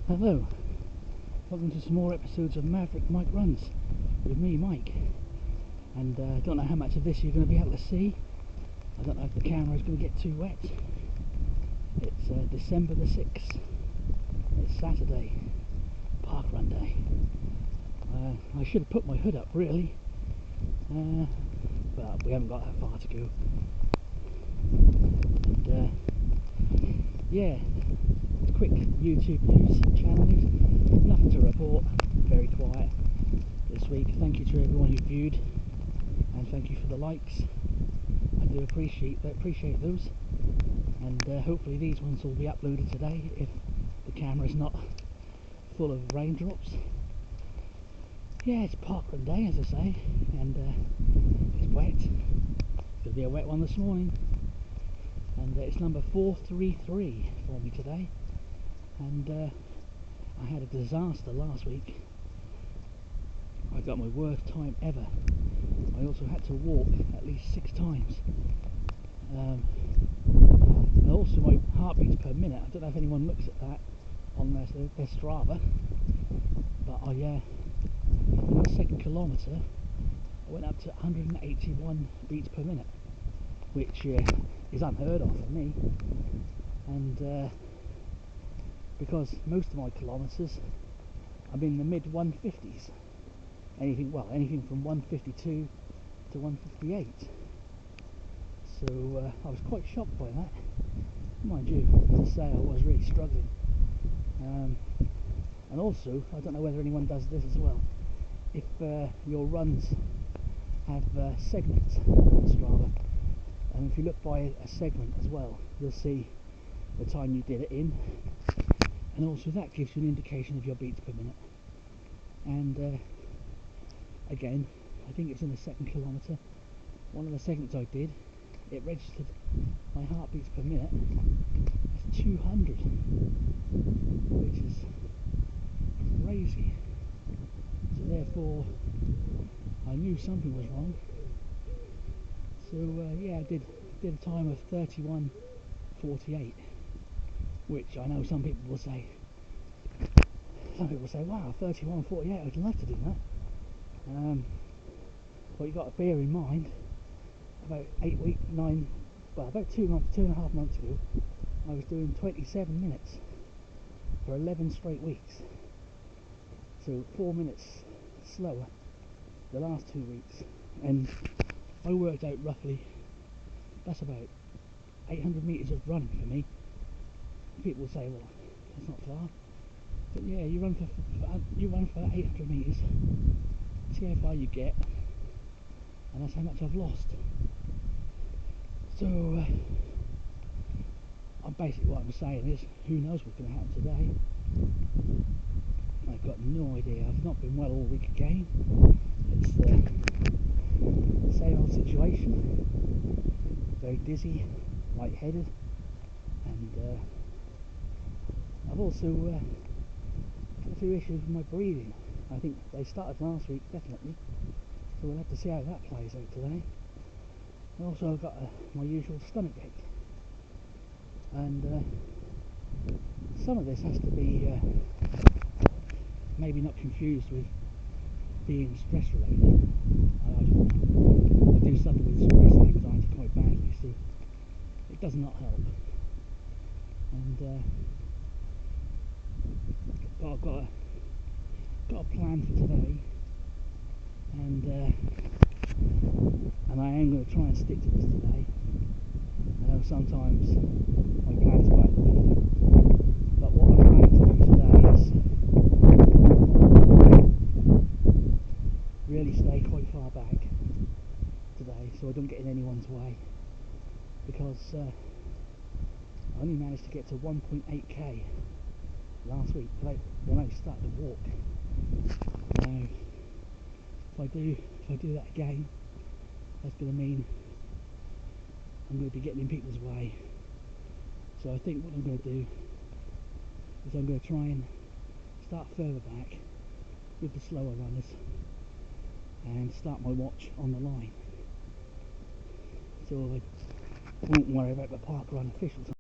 Hello, welcome to some more episodes of Maverick Mike Runs with me, Mike. And I don't know how much of this you're going to be able to see. I don't know if the camera is going to get too wet. It's December the 6th. It's Saturday, parkrun day. I should have put my hood up really, but we haven't got that far to go. And yeah, quick YouTube news channel news. Nothing to report. Very quiet this week. Thank you to everyone who viewed, and thank you for the likes. I do appreciate those, and hopefully these ones will be uploaded today if the camera is not full of raindrops. Yeah, it's parkrun day, as I say, and it's wet. It's going to be a wet one this morning, and it's number 433 for me today. And I had a disaster last week. I got my worst time ever. I also had to walk at least 6 times. And also my heartbeats per minute. I don't know if anyone looks at that on their Strava, but in the second kilometre I went up to 181 beats per minute, which is unheard of for me. And because most of my kilometres I'm in the mid 150s, anything from 152 to 158. So I was quite shocked by that, mind you. To say I was really struggling. And also, I don't know whether anyone does this as well, if your runs have segments on Strava, and if you look by a segment as well, you'll see the time you did it in, and also that gives you an indication of your beats per minute. And again, I think it's in the second kilometre, one of the segments I did, it registered my heartbeats per minute as 200, which is crazy. So therefore I knew something was wrong. So yeah, I did a time of 31:48, which I know some people will say, wow, 31:48, I'd love to do that. But you've got to bear in mind, about 2.5 months ago, I was doing 27 minutes for 11 straight weeks. So 4 minutes slower the last 2 weeks. And I worked out roughly, that's about 800 metres of running for me. People say, well, that's not far. But yeah, you run for 800 metres, see how far you get, and that's how much I've lost. So basically what I'm saying is, who knows what's going to happen today. I've got no idea. I've not been well all week again. It's the same old situation. Very dizzy, lightheaded, and I've also had a few issues with my breathing. I think they started last week, definitely. So we'll have to see how that plays out today. And also I've got my usual stomach ache. And some of this has to be maybe not confused with being stress related. I do suffer with stress and anxiety quite badly, so it does not help. And but I've got a plan for today, and I am going to try and stick to this today. I know sometimes my plans go out the window, but what I'm planning to do today is really stay quite far back today, so I don't get in anyone's way, because I only managed to get to 1.8k last week when I started to walk. Now, if I do that again, that's going to mean I'm going to be getting in people's way. So I think what I'm going to do is I'm going to try and start further back with the slower runners and start my watch on the line, so I won't worry about the parkrun official time.